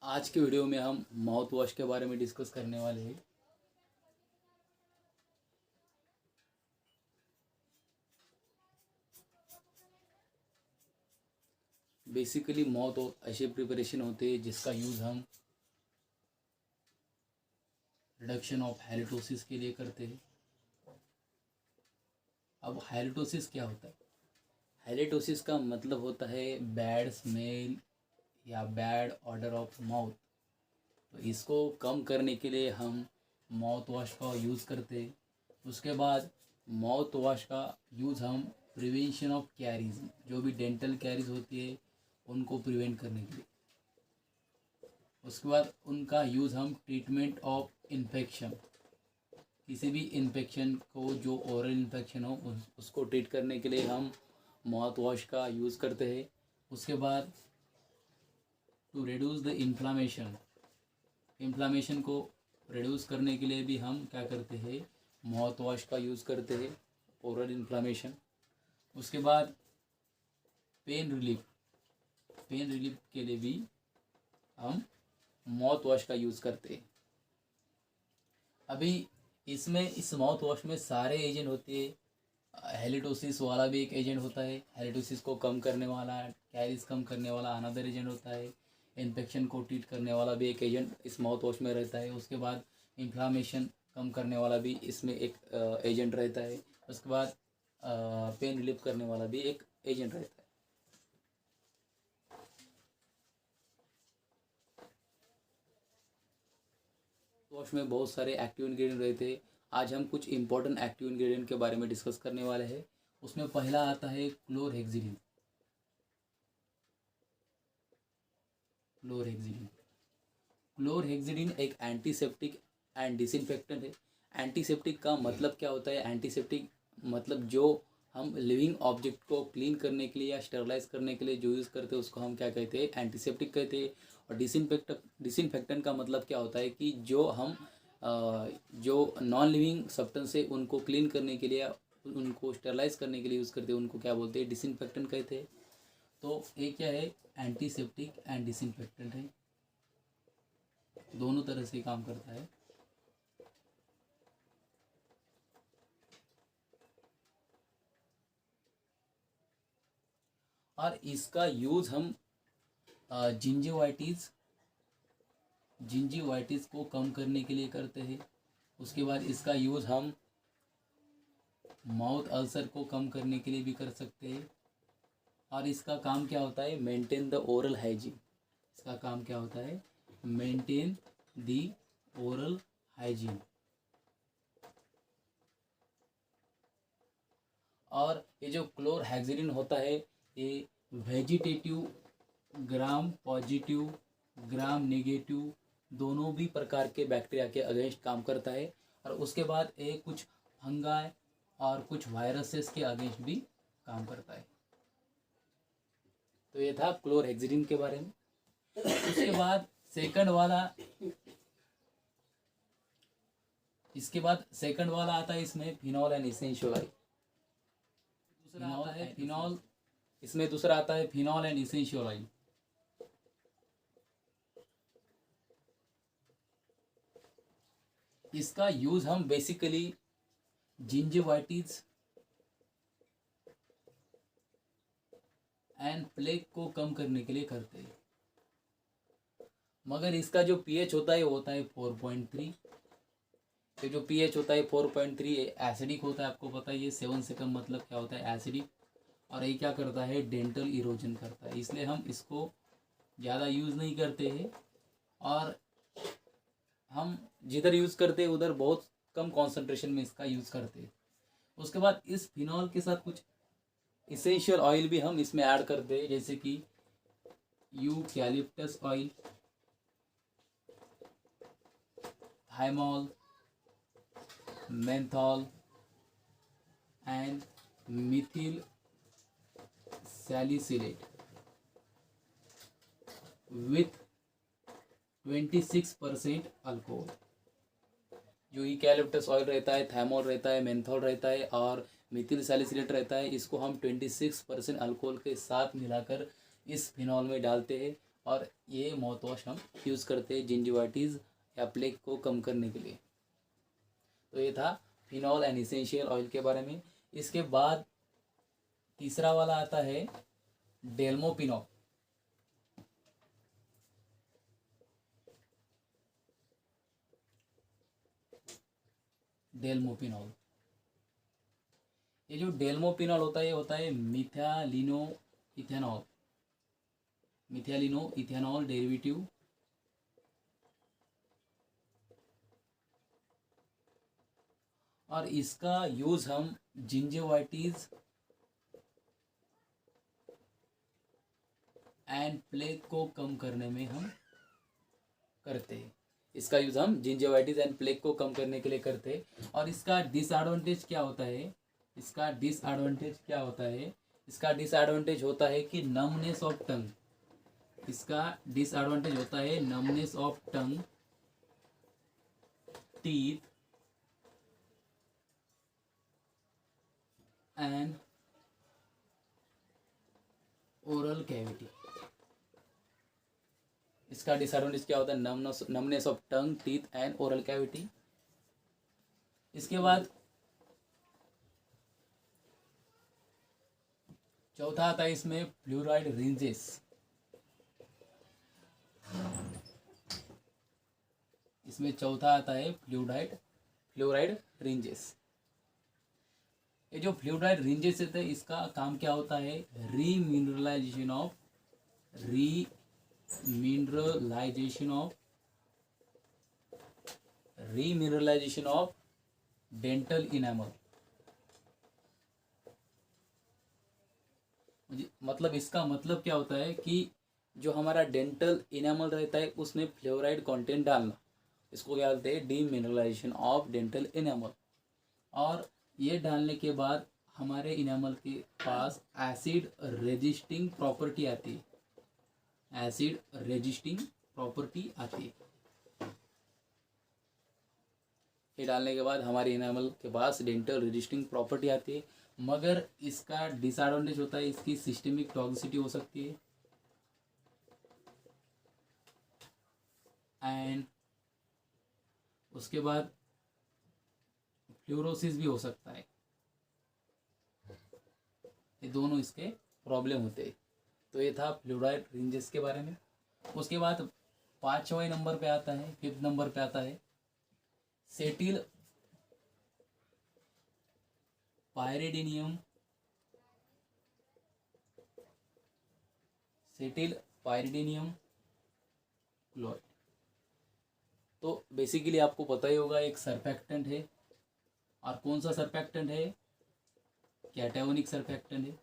आज के वीडियो में हम माउथ वॉश के बारे में डिस्कस करने वाले हैं। बेसिकली माउथ ऐसे प्रिपरेशन होते हैं जिसका यूज़ हम रिडक्शन ऑफ हैलिटोसिस के लिए करते हैं। अब हैलिटोसिस क्या होता है? हैलिटोसिस का मतलब होता है बैड स्मेल या बैड ऑर्डर ऑफ माउथ। तो इसको कम करने के लिए हम माउथ वॉश का यूज़ करते हैं। उसके बाद माउथ वॉश का यूज़ हम प्रिवेंशन ऑफ कैरीज, जो भी डेंटल कैरीज होती है उनको प्रिवेंट करने के लिए। उसके बाद उनका यूज़ हम ट्रीटमेंट ऑफ इन्फेक्शन, किसी भी इन्फेक्शन को जो ओरल इन्फेक्शन हो उसको ट्रीट करने के लिए हम माउथ वॉश का यूज़ करते हैं। उसके बाद टू रिड्यूस द इन्फ्लामेशन को रिड्यूस करने के लिए भी हम क्या करते हैं, माउथ वॉश का यूज़ करते हैं, ओरल इन्फ्लामेशन। उसके बाद पेन रिलीफ के लिए भी हम माउथ वॉश का यूज़ करते हैं। अभी इस माउथ वॉश में सारे एजेंट होते हैं। हेलिटोसिस वाला भी एक एजेंट होता है, हेलिटोसिस को कम करने वाला, कैरीज कम करने वाला अनदर एजेंट होता है। इन्फेक्शन को ट्रीट करने वाला भी एक एजेंट इस माउथ वॉश में रहता है। उसके बाद इन्फ्लामेशन कम करने वाला भी इसमें एक एजेंट रहता है। उसके बाद पेन रिलीफ करने वाला भी एक एजेंट रहता है। वॉश में बहुत सारे एक्टिव इंग्रेडिएंट रहते हैं। आज हम कुछ इंपॉर्टेंट एक्टिव इंग्रेडिएंट के बारे में डिस्कस करने वाले हैं। उसमें पहला आता है क्लोरहेक्सिडिन। क्लोरहेक्सिडिन एक एंटीसेप्टिक एंड डिसइंफेक्टेंट है। एंटीसेप्टिक का मतलब क्या होता है? एंटीसेप्टिक मतलब जो हम लिविंग ऑब्जेक्ट को क्लीन करने के लिए या स्टेरलाइज करने के लिए जो यूज़ करते हैं उसको हम क्या कहते हैं? एंटीसेप्टिक कहते हैं। और डिसइंफेक्टेंट का मतलब क्या होता है कि जो हम जो नॉन लिविंग सब्सटेंस है उनको क्लीन करने के लिए, उनको स्टेरलाइज करने के लिए यूज़ करते हैं, उनको क्या बोलते हैं? डिसइंफेक्टेंट कहते हैं। तो ये क्या है? एंटीसेप्टिक एंड डिसइंफेक्टेंट है, दोनों तरह से काम करता है। और इसका यूज़ हम जिंजिवाइटिस को कम करने के लिए करते हैं। उसके बाद इसका यूज़ हम माउथ अल्सर को कम करने के लिए भी कर सकते हैं। और इसका काम क्या होता है? Maintain the oral hygiene. इसका काम क्या होता है? Maintain the oral hygiene. और ये जो क्लोरहेक्सिडिन होता है ये vegetative, gram positive, gram negative दोनों भी प्रकार के बैक्टीरिया के अगेंस्ट काम करता है। और उसके बाद ये कुछ फंगाई और कुछ वायरसेस के अगेंस्ट भी काम करता है। तो ये था क्लोरहेक्सिडिन के बारे में। उसके बाद सेकंड वाला आता है इसमें फिनॉल एंड इसेंशियल ऑयल। दूसरा आता है फिनॉल एंड इसेंशियल ऑयल। इसका यूज हम बेसिकली जिंजिवाइटिस एंड प्लेग को कम करने के लिए करते हैं। मगर इसका जो पीएच होता है वो होता है 4.3। तो जो पीएच होता है 4.3 एसिडिक होता है, आपको पता है। ये 7 से कम मतलब क्या होता है? एसिडिक। और ये क्या करता है? डेंटल इरोजन करता है। इसलिए हम इसको ज़्यादा यूज़ नहीं करते हैं। और हम जिधर यूज़ करते हैं उधर बहुत कम कॉन्सेंट्रेशन में इसका यूज़ करते हैं। उसके बाद इस फिनॉल के साथ कुछ इसेंशियल ऑयल भी हम इसमें ऐड करते हैं, जैसे कि eucalyptus oil, thymol, menthol and Mithil salicylate with 26% alcohol. जो यूकैलिप्टस ऑयल रहता है, थाइमोल रहता है, मेंथॉल रहता है और मिथिल सैलिसिलेट रहता है, इसको हम 26% अल्कोहल के साथ मिलाकर इस फिनॉल में डालते हैं और ये माउथ वॉश हम यूज़ करते हैं जिंजिवाइटिस या प्लेग को कम करने के लिए। तो ये था फिनॉल एंड इसेंशियल ऑयल के बारे में। इसके बाद तीसरा वाला आता है डेल्मोपिनॉल। डेल्मोपिनॉल, ये जो डेल्मोपिनॉल होता है ये होता है मिथालिनो इथेनॉल, मिथालिनो इथेनॉल डेरिवेटिव और इसका यूज़ हम जिंजिवाइटिस एंड प्लेग को कम करने में हम करते हैं। इसका यूज़ हम जिंजिवाइटिस एंड प्लेग को कम करने के लिए करते हैं। और इसका डिसएडवांटेज क्या होता है, इसका डिसएडवांटेज क्या होता है, इसका डिसएडवांटेज होता है कि नमनेस ऑफ टंग, इसका डिसएडवांटेज होता है numbness of tongue, teeth and oral cavity. इसका डिसएडवांटेज क्या होता है, numbness of tongue, teeth and oral cavity. इसके बाद चौथा आता है इसमें फ्लोराइड रेंजेस। इसमें चौथा आता है फ्लोराइड रेंजेस। ये जो फ्लोराइड रेंजेस होते हैं इसका काम क्या होता है, रीमिनरलाइजेशन ऑफ डेंटल इनेमल। मतलब इसका मतलब क्या होता है कि जो हमारा डेंटल इनेमल रहता है उसमें फ्लोराइड कंटेंट डालना, इसको क्या बोलते हैं, डीमिनरलाइजेशन ऑफ डेंटल इनेमल। और ये डालने के बाद हमारे इनेमल के पास एसिड रेजिस्टिंग प्रॉपर्टी आती है, एसिड रेजिस्टिंग प्रॉपर्टी आती है। ये डालने के बाद हमारे इनेमल के पास डेंटल रेजिस्टिंग प्रॉपर्टी आती है। मगर इसका डिसएडवांटेज होता है, इसकी सिस्टेमिक टॉक्सिसिटी हो सकती है एंड उसके बाद फ्लोरोसिस भी हो सकता है। ये दोनों इसके प्रॉब्लम होते हैं। तो ये था फ्लोराइड रेंजेस के बारे में। उसके बाद 5वें नंबर पे आता है, 5th नंबर पे आता है सेटिल पायरिडीनियम क्लोराइड। तो बेसिकली आपको पता ही होगा एक सरफेक्टेंट है, और कौन सा सरफेक्टेंट है, कैटायोनिक सरफेक्टेंट है।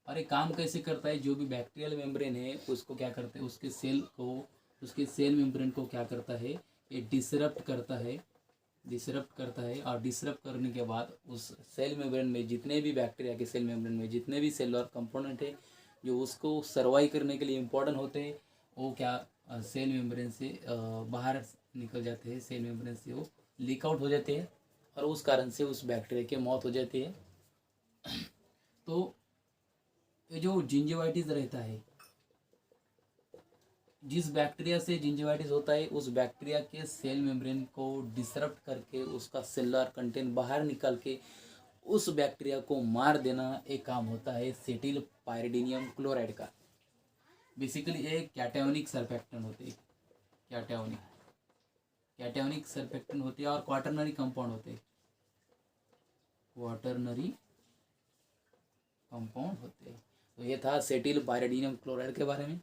और ये काम कैसे करता है, जो भी बैक्टीरियल मेम्ब्रेन है उसको क्या करते हैं, उसके सेल मेम्ब्रेन को क्या करता है, ये डिसरप्ट करता है और डिसरप्ट करने के बाद उस सेल मेम्ब्रेन में जितने भी बैक्टीरिया के सेल मेम्ब्रेन में जितने भी सेलुलर कंपोनेंट है जो उसको सर्वाइव करने के लिए इम्पोर्टेंट होते हैं, वो क्या सेल मेम्ब्रेन से बाहर निकल जाते हैं, सेल मेम्ब्रेन से वो लीक आउट हो जाते हैं और उस कारण से उस बैक्टीरिया की मौत हो जाती है। तो ये जो जिंजिवाइटिस रहता है, जिस बैक्टीरिया से जिंजिवाइटिस होता है उस बैक्टीरिया के सेल मेम्ब्रेन को डिसरप्ट करके उसका सेलुलर कंटेंट बाहर निकाल के उस बैक्टीरिया को मार देना एक काम होता है सेटिल पायरिडीनियम क्लोराइड का। बेसिकली ये कैटायोनिक सरफेक्टेंट होते हैं, कैटायोनिक सरफेक्टेंट होते हैं और क्वाटरनरी कंपाउंड होते हैं, तो ये था सेटिल पायरिडीनियम क्लोराइड के बारे में।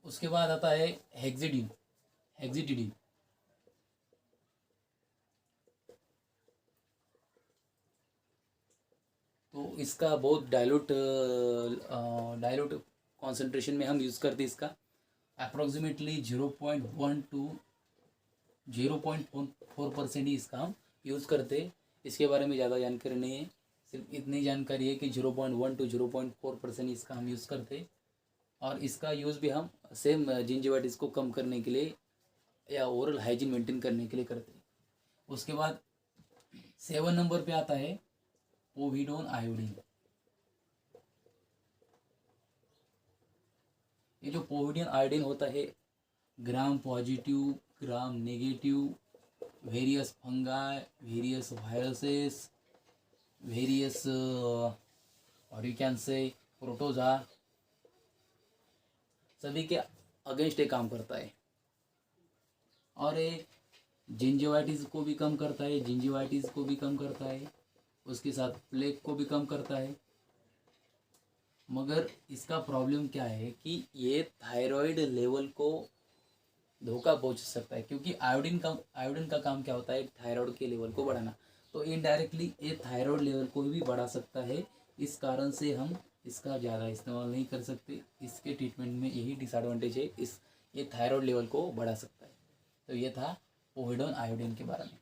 उसके बाद आता है हेक्सिडिन। तो इसका बहुत डाइल्यूट कॉन्सेंट्रेशन में हम यूज़ करते हैं। इसका अप्रोक्सीमेटली 0.1 to 0.4% ही इसका हम यूज़ करते हैं। इसके बारे में ज़्यादा जानकारी नहीं है, सिर्फ इतनी जानकारी है कि 0.1 to 0.4% इसका हम यूज़ करते हैं। और इसका यूज़ भी हम सेम जिंजिवाइटिस को कम करने के लिए या ओरल हाइजीन मेंटेन करने के लिए करते हैं। उसके बाद 7 नंबर पे आता है पोविडोन आयोडीन। ये जो पोविडियन आयोडीन होता है, gram positive, gram negative, various fungi, various viruses, various और यू कैन से प्रोटोजा, सभी के अगेंस्ट ये काम करता है। और ये जिंजिवाइटिस को भी कम करता है, जिंजिवाइटिस को भी कम करता है, उसके साथ प्लेग को भी कम करता है। मगर इसका प्रॉब्लम क्या है कि ये थायराइड लेवल को धोखा पहुंच सकता है, क्योंकि आयोडीन का काम क्या होता है, थायराइड के लेवल को बढ़ाना। तो इनडायरेक्टली ये थायराइड लेवल को भी बढ़ा सकता है। इस कारण से हम इसका ज़्यादा इस्तेमाल नहीं कर सकते। इसके ट्रीटमेंट में यही डिसएडवांटेज है, ये थायराइड लेवल को बढ़ा सकता है। तो ये था पोविडोन आयोडीन के बारे में।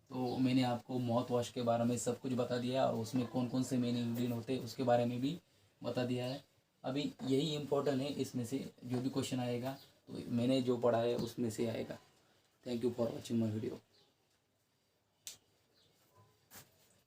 तो मैंने आपको माउथ वॉश के बारे में सब कुछ बता दिया, और उसमें कौन कौन से मेन इंग्रेडिएंट होते हैं उसके बारे में भी बता दिया है। अभी यही इम्पोर्टेंट है, इसमें से जो भी क्वेश्चन आएगा तो मैंने जो पढ़ा है उसमें से आएगा। Thank you for watching my video.